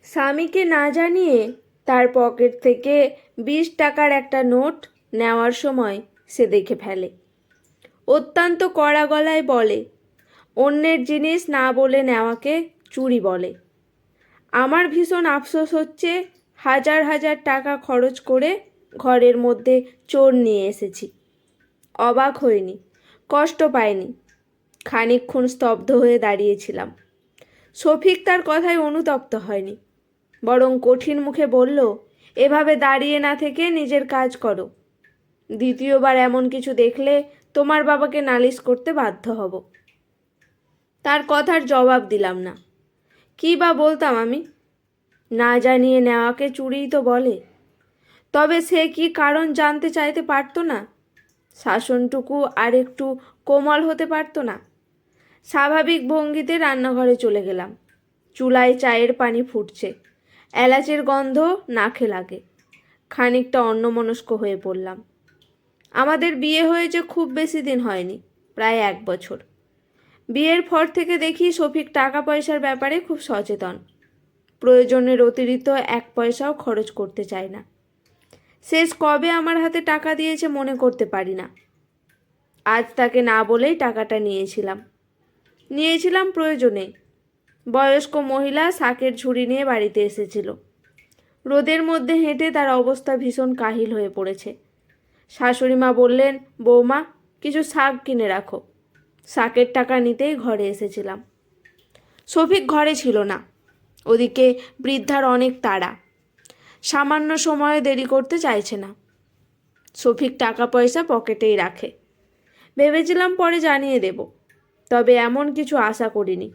স্বামীকে না জানিয়ে তার পকেট থেকে 20 টাকার একটা নোট নেওয়ার সময় সে দেখে ফেলে। অত্যন্ত কড়া গলায় বলে, অন্যের জিনিস না বলে নেওয়াকে চুরি বলে। আমার ভীষণ আফসোস হচ্ছে, হাজার হাজার টাকা খরচ করে ঘরের মধ্যে চোর নিয়ে এসেছি। অবাক হইনি, কষ্ট পাইনি, খানিকক্ষণ স্তব্ধ হয়ে দাঁড়িয়েছিলাম। শফিক তার কথায় অনুতপ্ত হয়নি, বরং কঠিন মুখে বলল, এভাবে দাঁড়িয়ে না থেকে নিজের কাজ করো। দ্বিতীয়বার এমন কিছু দেখলে তোমার বাবাকে নালিশ করতে বাধ্য হব। তার কথার জবাব দিলাম না। কী বা বলতাম আমি? না জানিয়ে নেওয়াকে চুরিই তো বলে। তবে সে কি কারণ জানতে চাইতে পারতো না? শাসনটুকু আর একটু কোমল হতে পারতো না? স্বাভাবিক ভঙ্গিতে রান্নাঘরে চলে গেলাম। চুলায় চায়ের পানি ফুটছে, এলাচের গন্ধ নাকে লাগে। খানিকটা অন্যমনস্ক হয়ে পড়লাম। আমাদের বিয়ে হয়েছে খুব বেশি দিন হয়নি, প্রায় 1 বছর। বিয়ের পর থেকে দেখি শফিক টাকা পয়সার ব্যাপারে খুব সচেতন। প্রয়োজনের অতিরিক্ত 1 পয়সাও খরচ করতে চায় না। শেষ কবে আমার হাতে টাকা দিয়েছে মনে করতে পারি না। আজ তাকে না বলেই টাকাটা নিয়েছিলাম প্রয়োজনে। বয়স্ক মহিলা শাকের ঝুড়ি নিয়ে বাড়িতে এসেছিল। রোদের মধ্যে হেঁটে তার অবস্থা ভীষণ কাহিল হয়ে পড়েছে। শাশুড়িমা বললেন, বৌমা, কিছু শাক কিনে রাখো। শাকের টাকা নিতেই ঘরে এসেছিলাম। শফিক ঘরে ছিল না। ওদিকে বৃদ্ধার অনেক তাড়া, সামান্য সময়ে দেরি করতে চাইছে না। শফিক টাকা পয়সা পকেটেই রাখে। ভেবেছিলাম পরে জানিয়ে দেব, তবে এমন কিছু আশা করিনি।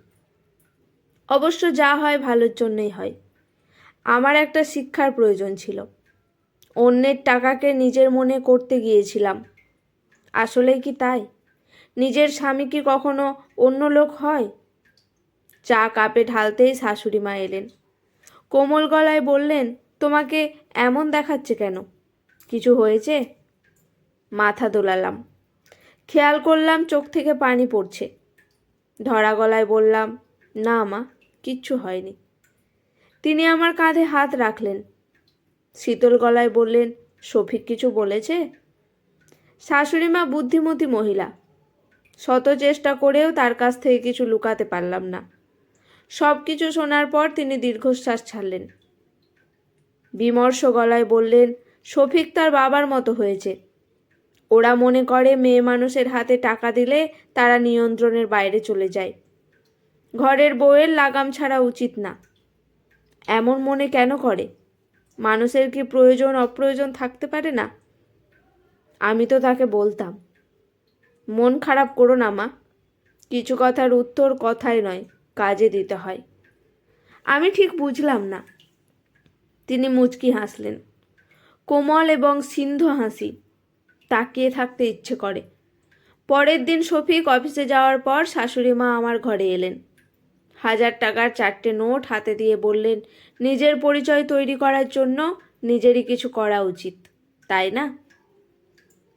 অবশ্য যা হয় ভালোর জন্যই হয়। আমার একটা শিক্ষার প্রয়োজন ছিল। অন্যের টাকাকে নিজের মনে করতে গিয়েছিলাম। আসলেই কি তাই? নিজের স্বামী কি কখনো অন্য লোক হয়? চা কাপে ঢালতেই শাশুড়ি মা এলেন। কোমল গলায় বললেন, তোমাকে এমন দেখাচ্ছে কেন? কিছু হয়েছে? মাথা দোলালাম। খেয়াল করলাম চোখ থেকে পানি পড়ছে। ধরা গলায় বললাম, না মা, কিচ্ছু হয়নি। তিনি আমার কাঁধে হাত রাখলেন। শীতল গলায় বললেন, শফিক কিছু বলেছে? শাশুড়ি মা বুদ্ধিমতী মহিলা। শত চেষ্টা করেও তার কাছ থেকে কিছু লুকাতে পারলাম না। সব কিছু শোনার পর তিনি দীর্ঘশ্বাস ছাড়লেন। বিমর্ষ গলায় বললেন, শফিক তার বাবার মতো হয়েছে। ওরা মনে করে মেয়ে মানুষের হাতে টাকা দিলে তারা নিয়ন্ত্রণের বাইরে চলে যায়। ঘরের বউয়ের লাগাম ছাড়া উচিত না। এমন মনে কেন করে? মানুষের কি প্রয়োজন অপ্রয়োজন থাকতে পারে না? আমি তো তাকে বলতাম, মন খারাপ করো না মা, কিছু কথার উত্তর কথায় নয়, কাজে দিতে হয়। আমি ঠিক বুঝলাম না। তিনি মুচকি হাসলেন, কোমল এবং সিন্ধু হাসি। তাকিয়ে থাকতে ইচ্ছে করে। পরের দিন শফিক অফিসে যাওয়ার পর শাশুড়ি মা আমার ঘরে এলেন। 1000 টাকার 4টে নোট হাতে দিয়ে বললেন, নিজের পরিচয় তৈরি করার জন্য নিজেরই কিছু করা উচিত, তাই না?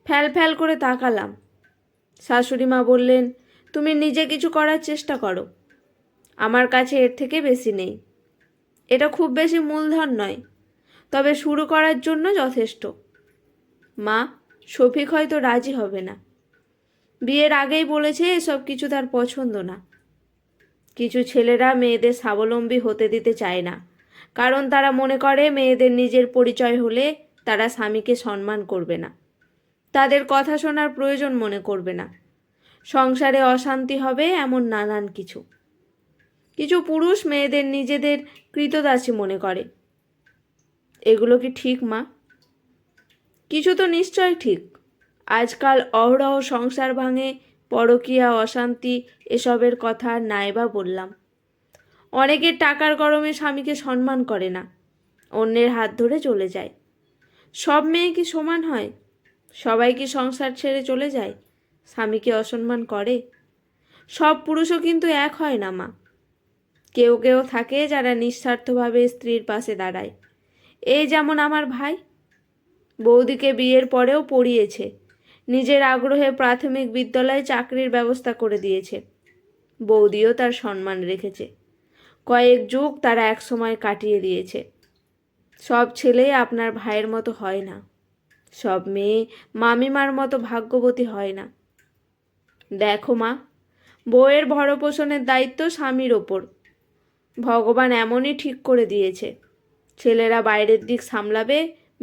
ফ্যাল ফ্যাল করে তাকালাম। শাশুড়ি মা বললেন, তুমি নিজে কিছু করার চেষ্টা করো। আমার কাছে এর থেকে বেশি নেই। এটা খুব বেশি মূলধন নয়, তবে শুরু করার জন্য যথেষ্ট। মা, শফিক হয়তো রাজি হবে না। বিয়ের আগেই বলেছে এসব কিছু তার পছন্দ না। কিছু ছেলেরা মেয়েদের স্বাবলম্বী হতে দিতে চায় না, কারণ তারা মনে করে মেয়েদের নিজের পরিচয় হলে তারা স্বামীকে সম্মান করবে না, তাদের কথা শোনার প্রয়োজন মনে করবে না, সংসারে অশান্তি হবে, এমন নানান কিছু। কিছু পুরুষ মেয়েদের নিজেদের কৃতদাসী মনে করে। এগুলো কি ঠিক মা? কিছু তো নিশ্চয় ঠিক। আজকাল অহরহ সংসার ভাঙে, পরকীয়া, অশান্তি, এসবের কথা নাইবা বললাম। অনেকের টাকার গরমে স্বামীকে সম্মান করে না, অন্যের হাত ধরে চলে যায়। সব মেয়ে কি সমান হয়? সবাই কি সংসার ছেড়ে চলে যায়? স্বামীকে অসম্মান করে? সব পুরুষও কিন্তু এক হয় না মা। কেউ কেউ থাকে যারা নিঃস্বার্থভাবে স্ত্রীর পাশে দাঁড়ায়। এই যেমন আমার ভাই। বৌদিকে বিয়ের পরেও পড়িয়েছে, নিজের আগ্রহে প্রাথমিক বিদ্যালয়ে চাকরির ব্যবস্থা করে দিয়েছে। বৌদিও তার সম্মান রেখেছে। কয়েক যুগ তারা একসময় কাটিয়ে দিয়েছে। সব ছেলে আপনার ভাইয়ের মতো হয় না, সব মেয়ে মামিমার মতো ভাগ্যবতী হয় না। দেখো মা, বউয়ের ভরণপোষণের দায়িত্ব স্বামীর ওপর। ভগবান এমনই ঠিক করে দিয়েছে। ছেলেরা বাইরের দিক সামলাবে,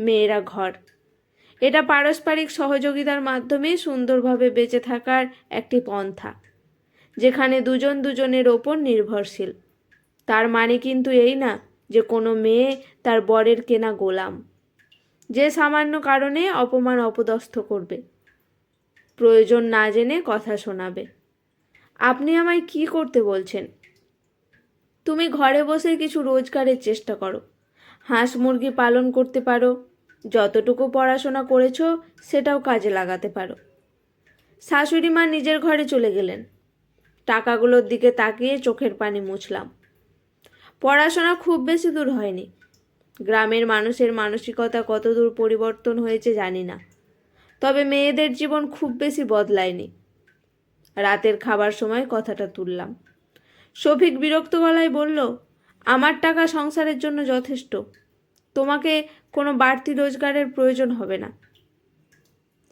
মেয়েরা ঘর। এটা পারস্পরিক সহযোগিতার মাধ্যমে সুন্দরভাবে বেঁচে থাকার একটি পন্থা, যেখানে দুজন দুজনের ওপর নির্ভরশীল। তার মানে কিন্তু এই না যে কোনো মেয়ে তার বরের কেনা গোলাম, যে সামান্য কারণে অপমান অপদস্থ করবে, প্রয়োজন না জেনে কথা শোনাবে। আপনি আমায় কি করতে বলছেন? তুমি ঘরে বসে কিছু রোজগারের চেষ্টা করো, হাঁস মুরগি পালন করতে পারো, যতটুকু পড়াশোনা করেছো সেটাও কাজে লাগাতে পারো। শাশুড়ি মা নিজের ঘরে চলে গেলেন। টাকাগুলোর দিকে তাকিয়ে চোখের পানি মুছলাম। পড়াশোনা খুব বেশি দূর হয়নি। গ্রামের মানুষের মানসিকতা কতদূর পরিবর্তন হয়েছে জানি না, তবে মেয়েদের জীবন খুব বেশি বদলায়নি। রাতের খাবার সময় কথাটা তুললাম। শফিক বিরক্ত গলায় বলল, আমার টাকা সংসারের জন্য যথেষ্ট, তোমাকে কোনো বাড়তি রোজগারের প্রয়োজন হবে না।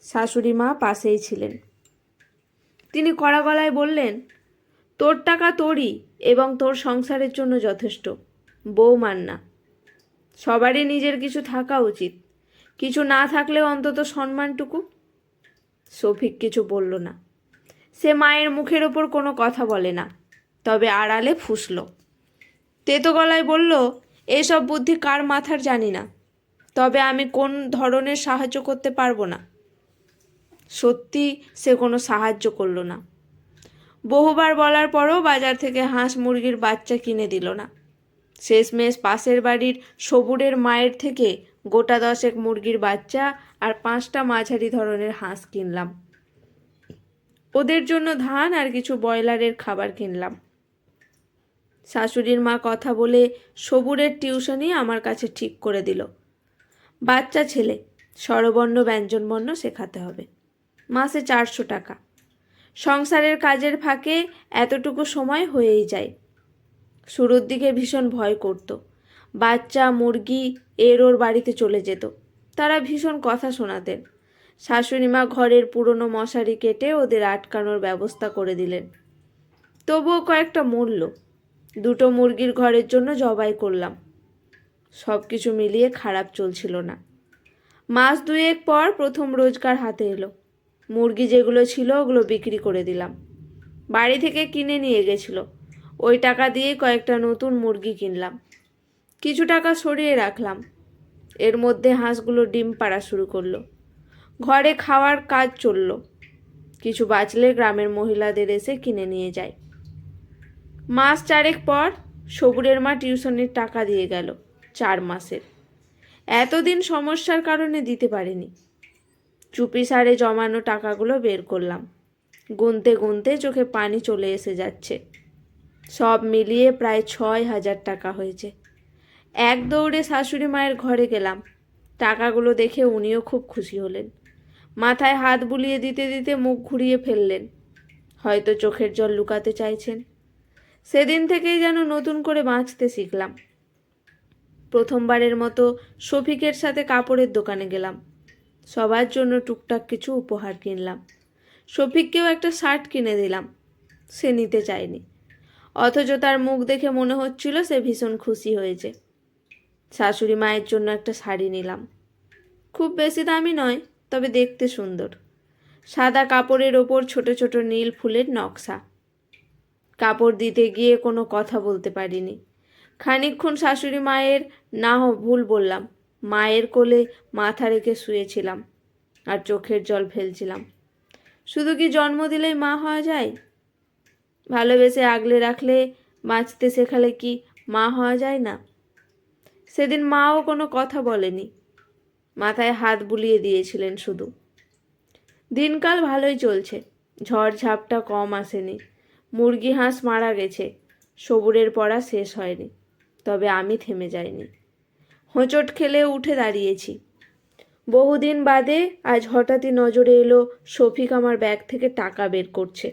শাশুড়ি মা পাশেই ছিলেন। তিনি কড়া গলায় বললেন, তোর টাকা তোরই এবং তোর সংসারের জন্য যথেষ্ট, বউমার না। সবারই নিজের কিছু থাকা উচিত, কিছু না থাকলেও অন্তত সম্মানটুকু। শফিক কিছু বলল না। সে মায়ের মুখের ওপর কোনো কথা বলে না, তবে আড়ালে ফুঁসল। তেতো গলায় বলল, এসব বুদ্ধি কার মাথার জানি না, তবে আমি কোন ধরনের সাহায্য করতে পারবো না। সত্যি সে কোনো সাহায্য করল না। বহুবার বলার পরও বাজার থেকে হাঁস মুরগির বাচ্চা কিনে দিল না। শেষমেশ পাশের বাড়ির সবুরের মায়ের থেকে গোটা 10 মুরগির বাচ্চা আর 5টা মাঝারি ধরনের হাঁস কিনলাম। ওদের জন্য ধান আর কিছু ব্রয়লারের খাবার কিনলাম। শাশুড়ির মা কথা বলে সবুরের টিউশনই আমার কাছে ঠিক করে দিল। বাচ্চা ছেলে, স্বরবর্ণ ব্যঞ্জনবর্ণ শেখাতে হবে। মাসে 400 টাকা। সংসারের কাজের ফাঁকে এতটুকু সময় হয়েই যায়। শুরুর দিকে ভীষণ ভয় করত। বাচ্চা মুরগি এর ওর বাড়িতে চলে যেত, তারা ভীষণ কথা শোনাতেন। শাশুড়ি মা ঘরের পুরনো মশারি কেটে ওদের আটকানোর ব্যবস্থা করে দিলেন। তবুও কয়েকটা মরল। 2টো মুরগির ঘরের জন্য জবাই করলাম। সব কিছু মিলিয়ে খারাপ চলছিল না। মাস 2 পর প্রথম রোজগার হাতে এলো। মুরগি যেগুলো ছিল ওগুলো বিক্রি করে দিলাম। বাড়ি থেকে কিনে নিয়ে গেছিল, ওই টাকা দিয়ে কয়েকটা নতুন মুরগি কিনলাম। কিছু টাকা সরিয়ে রাখলাম। এর মধ্যে হাঁসগুলো ডিম পাড়া শুরু করলো। ঘরে খাওয়ার কাজ চলল। কিছু বাঁচলে গ্রামের মহিলাদের এসে কিনে নিয়ে যায়। মাস 4 পর সবুরের মা টিউশনির টাকা দিয়ে গেল, 4 মাসের। এতদিন সমস্যার কারণে দিতে পারিনি। চুপিসারে জমানো টাকাগুলো বের করলাম। গুনতে গুনতে চোখে পানি চলে এসে যাচ্ছে। সব মিলিয়ে প্রায় 6,000 টাকা হয়েছে। এক দৌড়ে শাশুড়ি মায়ের ঘরে গেলাম। টাকাগুলো দেখে উনিও খুব খুশি হলেন। মাথায় হাত বুলিয়ে দিতে দিতে মুখ ঘুরিয়ে ফেললেন, হয়তো চোখের জল লুকাতে চাইছেন। সেদিন থেকেই যেন নতুন করে বাঁচতে শিখলাম। প্রথমবারের মতো শফিকের সাথে কাপড়ের দোকানে গেলাম। সবার জন্য টুকটাক কিছু উপহার কিনলাম। শফিককেও একটা শার্ট কিনে দিলাম। সে নিতে চায়নি, অথচ তার মুখ দেখে মনে হচ্ছিল সে ভীষণ খুশি হয়েছে। শাশুড়ি মায়ের জন্য একটা শাড়ি নিলাম। খুব বেশি দামি নয়, তবে দেখতে সুন্দর। সাদা কাপড়ের ওপর ছোট ছোট নীল ফুলের নকশা। কাপড় দিতে গিয়ে কোনো কথা বলতে পারিনি। খানিকক্ষণ শাশুড়ি মায়ের না ভুল বললাম। মায়ের কোলে মাথা রেখে শুয়েছিলাম আর চোখের জল ফেলছিলাম। শুধু কি জন্ম দিলেই মা হওয়া যায়? ভালোবেসে আগলে রাখলে, বাঁচতে শেখালে কি মা হওয়া যায় না? সেদিন মাও কোনো কথা বলেনি, মাথায় হাত বুলিয়ে দিয়েছিলেন শুধু। দিনকাল ভালোই চলছে, ঝড় ঝাপটা কম আসেনি। মুরগি হাঁস মারা গেছে, সবুরের পড়া শেষ হয়নি, তবে আমি থেমে যাইনি। হোঁচট খেলে উঠে দাঁড়িয়েছি। বহুদিন বাদে আজ হঠাৎই নজরে এলো শফিক আমার ব্যাগ থেকে টাকা বের করছে।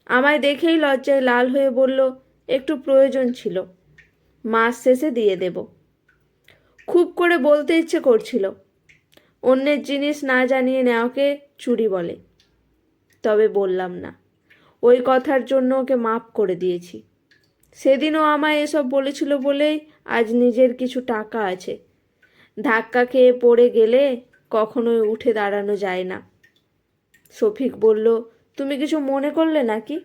আমায় দেখেই লজ্জায় লাল হয়ে বলল, একটু প্রয়োজন ছিল, মাস শেষে দিয়ে দেব। খুব করে বলতে ইচ্ছে করছিল, অন্যের জিনিস না জানিয়ে নেওয়াকে চুরি বলে। তবে বললাম না। ওই কথার জন্য ওকে মাফ করে দিয়েছি। সেদিনও আমায় এসব বলেছিল বলেই আজ নিজের কিছু টাকা আছে। ধাক্কা খেয়ে পড়ে গেলে কখনোই উঠে দাঁড়ানো যায় না। শফিক বলল, তুমি কিছু মনে করলে নাকি?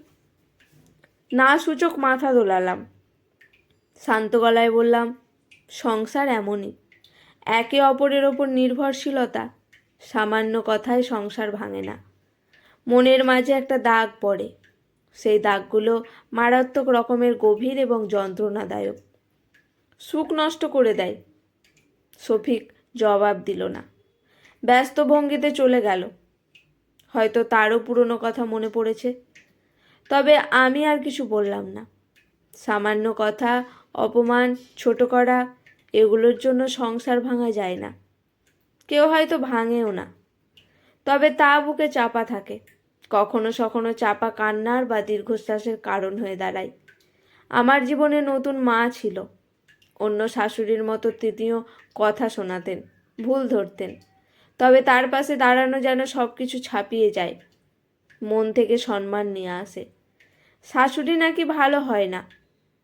না সূচক মাথা দোলালাম। শান্ত গলায় বললাম, সংসার এমনই, একে অপরের ওপর নির্ভরশীলতা। সামান্য কথায় সংসার ভাঙে না, মনের মাঝে একটা দাগ পড়ে। সেই দাগগুলো মারাত্মক রকমের গভীর এবং যন্ত্রণাদায়ক, সুখ নষ্ট করে দেয়। শফিক জবাব দিল না, ব্যস্ত ভঙ্গিতে চলে গেল। হয়তো তারও পুরনো কথা মনে পড়েছে। তবে আমি আর কিছু বললাম না। সামান্য কথা, অপমান, ছোট করা, এগুলোর জন্য সংসার ভাঙা যায় না। কেউ হয়তো ভাঙেও না, তবে তা বুকে চাপা থাকে। কখনো সখনো চাপা কান্নার বা দীর্ঘশ্বাসের কারণ হয়ে দাঁড়ায়। আমার জীবনে নতুন মা ছিল। অন্য শাশুড়ির মতো তিনিও কথা শোনাতেন, ভুল ধরতেন। তবে তার পাশে দাঁড়ানো যেন সব কিছু ছাপিয়ে যায়, মন থেকে সম্মান নিয়ে আসে। শাশুড়ি নাকি ভালো হয় না,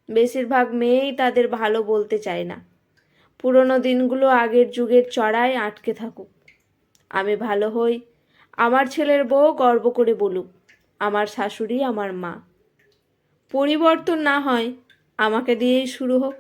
বেশিরভাগ মেয়েই তাদের ভালো বলতে চায় না। পুরনো দিনগুলো আগের যুগের চড়ায় আটকে থাকুক। আমি ভালো হই, আমার ছেলের বউ গর্ব করে বলুক, আমার শাশুড়ি আমার মা। পরিবর্তন না হয় আমাকে দিয়েই শুরু হোক।